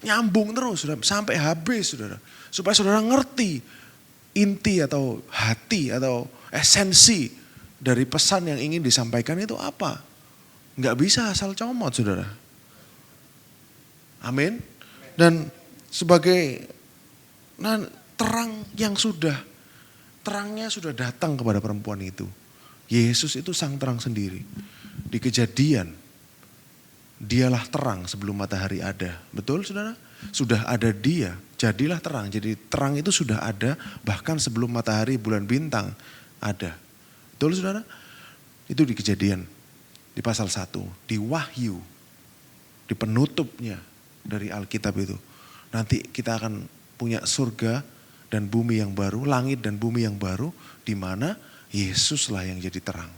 nyambung terus saudara, sampai habis saudara. Supaya saudara ngerti inti atau hati atau esensi dari pesan yang ingin disampaikan itu apa. Nggak bisa asal comot saudara. Amin. Dan sebagai terangnya sudah datang kepada perempuan itu. Yesus itu sang terang sendiri. Di Kejadian, dialah terang sebelum matahari ada. Betul saudara? Sudah ada dia, jadilah terang. Jadi terang itu sudah ada bahkan sebelum matahari, bulan, bintang ada. Betul saudara? Itu di Kejadian, di pasal 1. Di Wahyu, di penutupnya dari Alkitab itu. Nanti kita akan punya surga dan bumi yang baru, langit dan bumi yang baru, di mana Yesuslah yang jadi terang.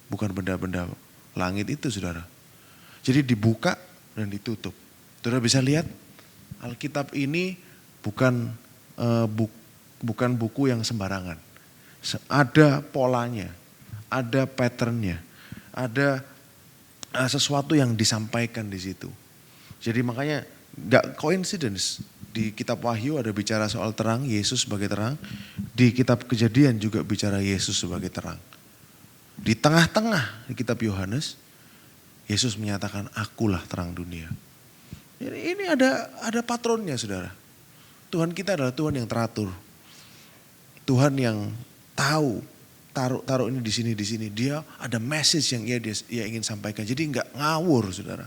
Bukan benda-benda langit itu saudara. Jadi dibuka dan ditutup. Saudara bisa lihat Alkitab ini bukan buku yang sembarangan. Ada polanya, ada patternnya, ada sesuatu yang disampaikan di situ. Jadi makanya gak coincidence. Di kitab Wahyu ada bicara soal terang, Yesus sebagai terang. Di kitab Kejadian juga bicara Yesus sebagai terang. Di tengah-tengah di kitab Yohanes, Yesus menyatakan akulah terang dunia. Jadi ini ada patronnya saudara. Tuhan kita adalah Tuhan yang teratur. Tuhan yang tahu taruh ini di sini. Dia ada message yang ia ingin sampaikan. Jadi nggak ngawur saudara.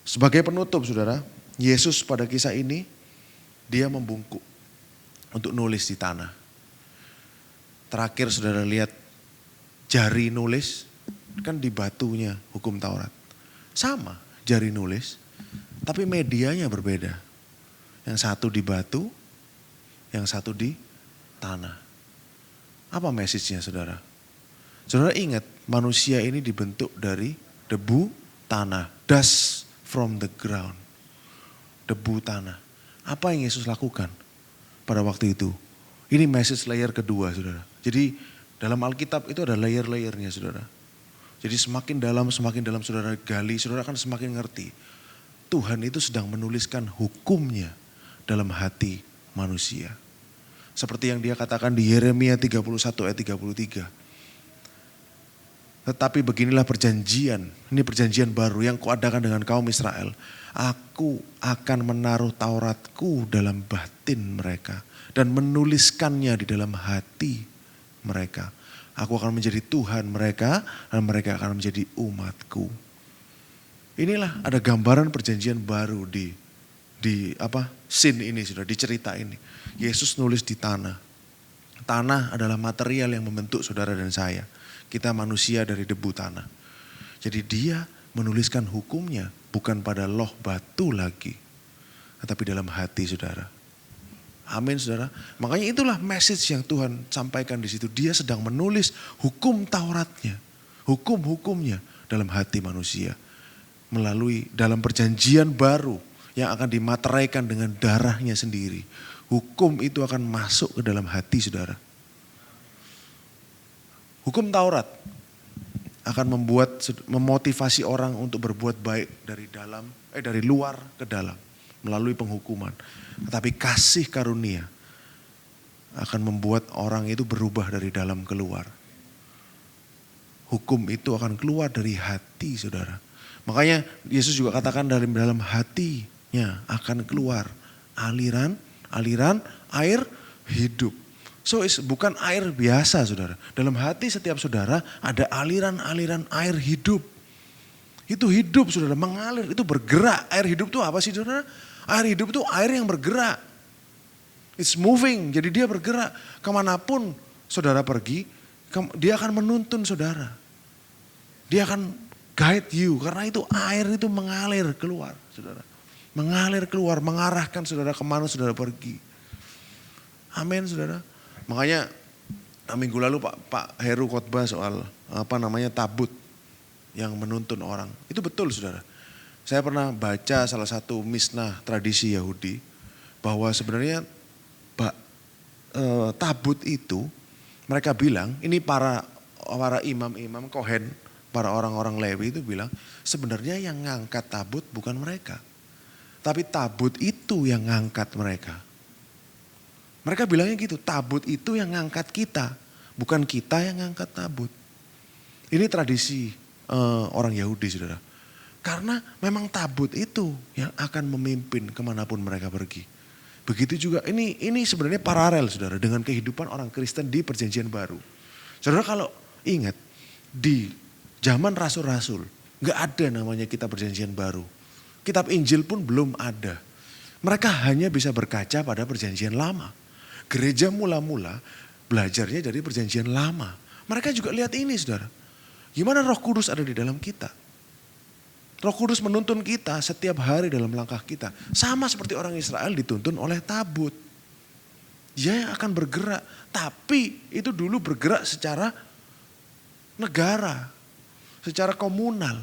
Sebagai penutup saudara, Yesus pada kisah ini dia membungkuk untuk nulis di tanah. Terakhir saudara lihat jari nulis kan di batunya hukum Taurat. Sama jari nulis tapi medianya berbeda. Yang satu di batu, yang satu di tanah. Apa message-nya saudara? Saudara ingat manusia ini dibentuk dari debu tanah. Dust from the ground. Debu tanah. Apa yang Yesus lakukan pada waktu itu? Ini message layer kedua saudara. Jadi dalam Alkitab itu ada layer-layernya saudara. Jadi semakin dalam saudara gali, saudara akan semakin ngerti. Tuhan itu sedang menuliskan hukumnya dalam hati manusia. Seperti yang dia katakan di Yeremia 31 ayat 33. Tetapi beginilah perjanjian, ini perjanjian baru yang kuadakan dengan kaum Israel. Aku akan menaruh Tauratku dalam batin mereka dan menuliskannya di dalam hati mereka. Aku akan menjadi Tuhan mereka dan mereka akan menjadi umatku. Inilah ada gambaran perjanjian baru di scene ini sudah, di cerita ini. Yesus nulis di tanah. Tanah adalah material yang membentuk saudara dan saya. Kita manusia dari debu tanah. Jadi dia menuliskan hukumnya bukan pada loh batu lagi. Tetapi dalam hati saudara. Amin saudara. Makanya itulah message yang Tuhan sampaikan di situ. Dia sedang menulis hukum Tauratnya. Hukum-hukumnya dalam hati manusia. Melalui dalam perjanjian baru yang akan dimateraikan dengan darahnya sendiri. Hukum itu akan masuk ke dalam hati saudara. Hukum Taurat akan memotivasi orang untuk berbuat baik dari luar ke dalam melalui penghukuman. Tetapi kasih karunia akan membuat orang itu berubah dari dalam keluar. Hukum itu akan keluar dari hati saudara. Makanya Yesus juga katakan dalam hatinya akan keluar aliran air hidup. So bukan air biasa saudara. Dalam hati setiap saudara ada aliran-aliran air hidup. Itu hidup saudara, mengalir, itu bergerak. Air hidup itu apa sih saudara? Air hidup itu air yang bergerak. It's moving, jadi dia bergerak. Kemanapun saudara pergi, dia akan menuntun saudara. Dia akan guide you karena itu air itu mengalir keluar, saudara. Mengalir keluar, mengarahkan saudara kemana saudara pergi. Amin, saudara. Makanya minggu lalu Pak Heru khotbah soal tabut yang menuntun orang. Itu betul, saudara. Saya pernah baca salah satu misnah tradisi Yahudi bahwa sebenarnya tabut itu mereka bilang, ini para imam-imam Kohen, para orang-orang Lewi itu bilang sebenarnya yang ngangkat tabut bukan mereka. Tapi tabut itu yang ngangkat mereka. Mereka bilangnya gitu, tabut itu yang ngangkat kita, bukan kita yang ngangkat tabut. Ini tradisi orang Yahudi, saudara. Karena memang tabut itu yang akan memimpin kemanapun mereka pergi. Begitu juga, ini sebenarnya paralel, saudara, dengan kehidupan orang Kristen di Perjanjian Baru. Saudara kalau ingat, di zaman rasul-rasul, gak ada namanya kitab Perjanjian Baru. Kitab Injil pun belum ada. Mereka hanya bisa berkaca pada Perjanjian Lama. Gereja mula-mula belajarnya dari Perjanjian Lama. Mereka juga lihat ini, saudara. Gimana Roh Kudus ada di dalam kita. Roh Kudus menuntun kita setiap hari dalam langkah kita. Sama seperti orang Israel dituntun oleh tabut. Dia yang akan bergerak. Tapi itu dulu bergerak secara negara. Secara komunal.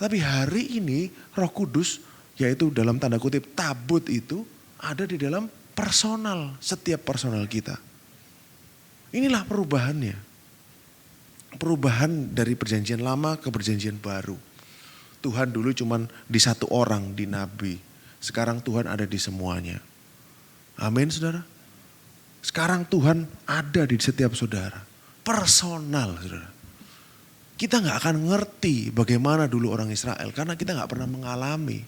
Tapi hari ini Roh Kudus, yaitu dalam tanda kutip tabut itu ada di dalam personal, setiap personal kita. Inilah perubahannya. Perubahan dari Perjanjian Lama ke Perjanjian Baru. Tuhan dulu cuman di satu orang, di nabi. Sekarang Tuhan ada di semuanya. Amin, saudara. Sekarang Tuhan ada di setiap saudara. Personal, saudara. Kita gak akan ngerti bagaimana dulu orang Israel. Karena kita gak pernah mengalami.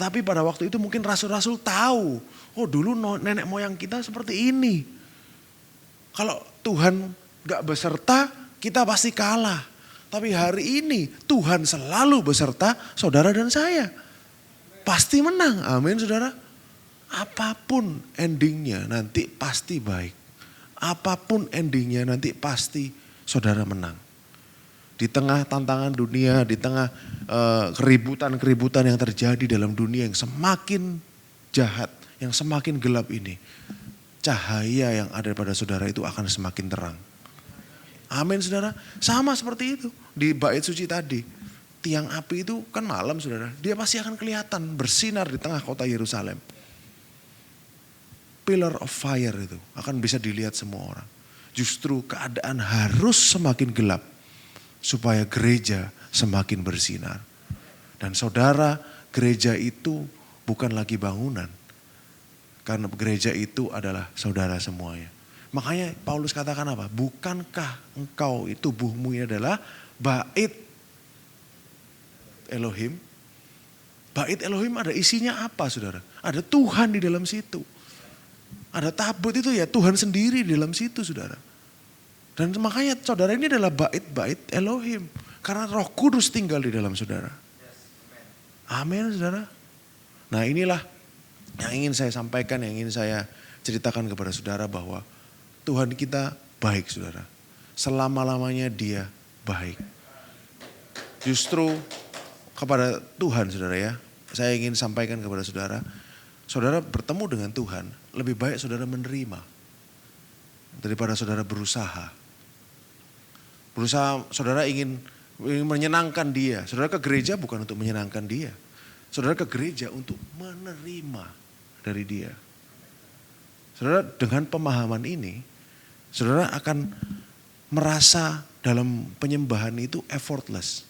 Tapi pada waktu itu mungkin rasul-rasul tahu. Oh dulu nenek moyang kita seperti ini. Kalau Tuhan gak beserta, kita pasti kalah. Tapi hari ini Tuhan selalu beserta saudara dan saya. Pasti menang, amin saudara. Apapun endingnya nanti pasti baik. Apapun endingnya nanti pasti saudara menang. Di tengah tantangan dunia, di tengah keributan-keributan yang terjadi dalam dunia yang semakin jahat, yang semakin gelap ini. Cahaya yang ada pada saudara itu akan semakin terang. Amin saudara. Sama seperti itu di bait suci tadi. Tiang api itu kan malam saudara. Dia pasti akan kelihatan bersinar di tengah kota Yerusalem. Pillar of fire itu akan bisa dilihat semua orang. Justru keadaan harus semakin gelap. Supaya gereja semakin bersinar. Dan saudara, gereja itu bukan lagi bangunan. Karena gereja itu adalah saudara semuanya. Makanya Paulus katakan apa? Bukankah engkau itu tubuhmu ini adalah bait Elohim? Bait Elohim ada isinya apa saudara? Ada Tuhan di dalam situ. Ada tabut itu ya Tuhan sendiri di dalam situ saudara. Dan makanya saudara ini adalah bait-bait Elohim. Karena Roh Kudus tinggal di dalam saudara. Amin saudara. Nah inilah yang ingin saya sampaikan, yang ingin saya ceritakan kepada saudara bahwa Tuhan kita baik saudara. Selama-lamanya dia baik. Justru kepada Tuhan saudara ya. Saya ingin sampaikan kepada saudara. Saudara bertemu dengan Tuhan. Lebih baik saudara menerima. Daripada saudara berusaha. Saudara ingin menyenangkan dia. Saudara ke gereja bukan untuk menyenangkan dia. Saudara ke gereja untuk menerima dari dia. Saudara dengan pemahaman ini, saudara akan merasa dalam penyembahan itu effortless.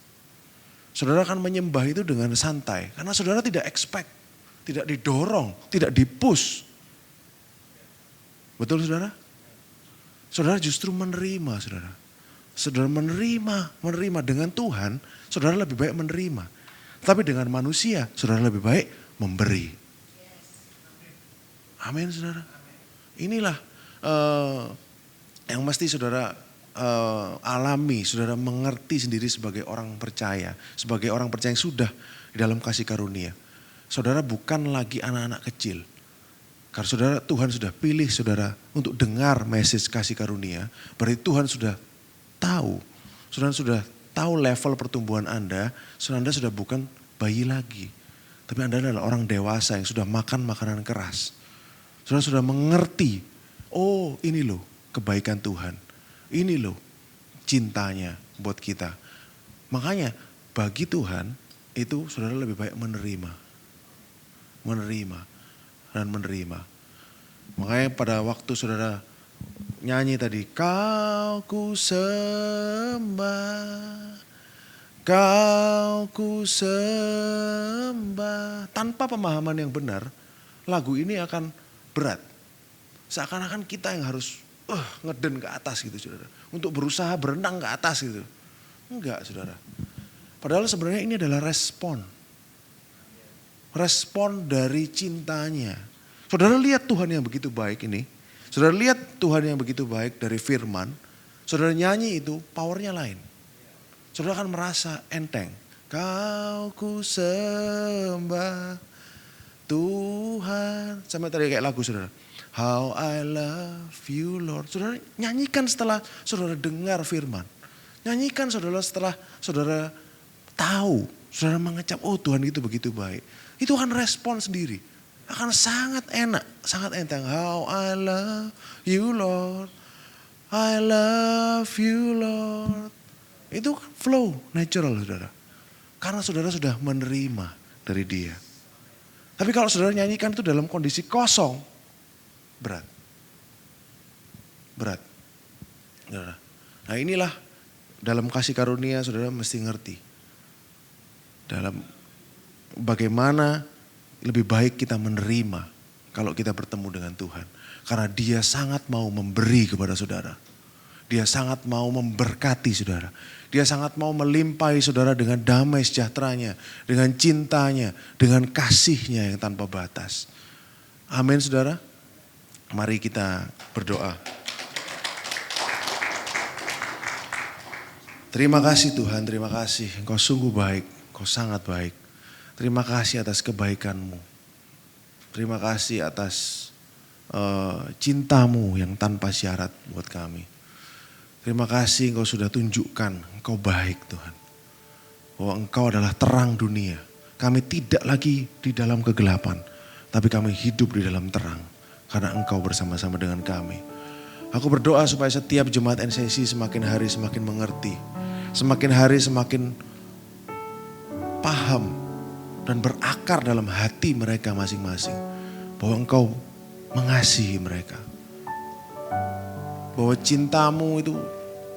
Saudara akan menyembah itu dengan santai. Karena saudara tidak expect, tidak didorong, tidak dipush. Betul saudara? Saudara justru menerima saudara. Saudara menerima dengan Tuhan, saudara lebih baik menerima. Tapi dengan manusia, saudara lebih baik memberi. Amin saudara. Inilah yang mesti saudara alami, saudara mengerti sendiri sebagai orang percaya. Sebagai orang percaya yang sudah di dalam kasih karunia. Saudara bukan lagi anak-anak kecil. Karena saudara Tuhan sudah pilih saudara untuk dengar message kasih karunia. Berarti Tuhan sudah tahu, saudara sudah tahu level pertumbuhan Anda, Anda sudah bukan bayi lagi. Tapi Anda adalah orang dewasa yang sudah makan makanan keras. Saudara sudah mengerti, oh ini loh kebaikan Tuhan. Ini loh cintanya buat kita. Makanya bagi Tuhan itu saudara lebih baik menerima. Menerima dan menerima. Makanya pada waktu saudara nyanyi tadi, kau ku sembah, kau ku sembah. Tanpa pemahaman yang benar, lagu ini akan berat. Seakan-akan kita yang harus ngeden ke atas gitu saudara. Untuk berusaha berenang ke atas gitu. Enggak saudara. Padahal sebenarnya ini adalah respon. Respon dari cintanya. Saudara lihat Tuhan yang begitu baik ini. Saudara lihat Tuhan yang begitu baik dari firman. Saudara nyanyi itu powernya lain. Saudara akan merasa enteng. Kau ku sembah Tuhan. Sama tadi kayak lagu saudara. How I love you Lord. Saudara nyanyikan setelah saudara dengar firman. Nyanyikan saudara setelah saudara tahu. Saudara mengecap, oh Tuhan itu begitu baik. Itu akan respon sendiri. Akan sangat enak, sangat enteng. How I love you Lord. I love you Lord. Itu flow natural saudara. Karena saudara sudah menerima dari dia. Tapi kalau saudara nyanyikan itu dalam kondisi kosong, berat. Berat. Saudara. Nah inilah dalam kasih karunia saudara mesti ngerti. Dalam bagaimana lebih baik kita menerima kalau kita bertemu dengan Tuhan. Karena dia sangat mau memberi kepada saudara. Dia sangat mau memberkati saudara. Dia sangat mau melimpahi saudara dengan damai sejahteranya, dengan cintanya, dengan kasihnya yang tanpa batas. Amin saudara. Mari kita berdoa. Terima kasih Tuhan, terima kasih. Engkau sungguh baik, Engkau sangat baik. Terima kasih atas kebaikan-Mu. Terima kasih atas cinta-Mu yang tanpa syarat buat kami. Terima kasih Engkau sudah tunjukkan Engkau baik Tuhan. Bahwa Engkau adalah terang dunia. Kami tidak lagi di dalam kegelapan. Tapi kami hidup di dalam terang. Karena Engkau bersama-sama dengan kami. Aku berdoa supaya setiap jemaat NCC semakin hari semakin mengerti. Semakin hari semakin paham. Dan berakar dalam hati mereka masing-masing. Bahwa Engkau mengasihi mereka. Bahwa cinta-Mu itu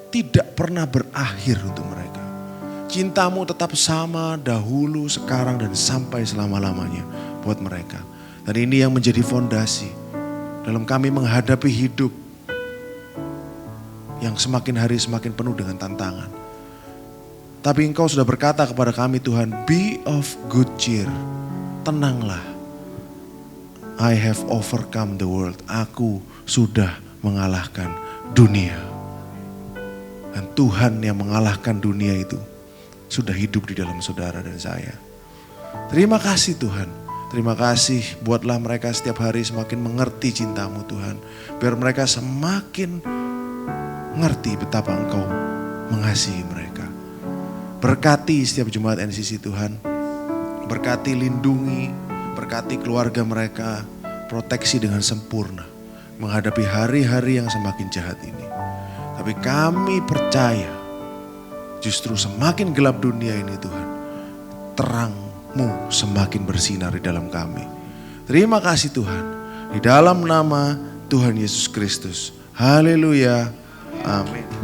tidak pernah berakhir untuk mereka. Cinta-Mu tetap sama dahulu, sekarang, dan sampai selama-lamanya buat mereka. Dan ini yang menjadi fondasi dalam kami menghadapi hidup yang semakin hari semakin penuh dengan tantangan. Tapi Engkau sudah berkata kepada kami Tuhan, be of good cheer. Tenanglah. I have overcome the world. Aku sudah mengalahkan dunia. Dan Tuhan yang mengalahkan dunia itu sudah hidup di dalam saudara dan saya. Terima kasih Tuhan. Terima kasih, buatlah mereka setiap hari semakin mengerti cinta-Mu Tuhan. Biar mereka semakin mengerti betapa Engkau mengasihi mereka. Berkati setiap jemaat NCC Tuhan. Berkati, lindungi, berkati keluarga mereka. Proteksi dengan sempurna. Menghadapi hari-hari yang semakin jahat ini. Tapi kami percaya justru semakin gelap dunia ini Tuhan. Terang-Mu semakin bersinar di dalam kami. Terima kasih Tuhan. Di dalam nama Tuhan Yesus Kristus. Haleluya. Amin.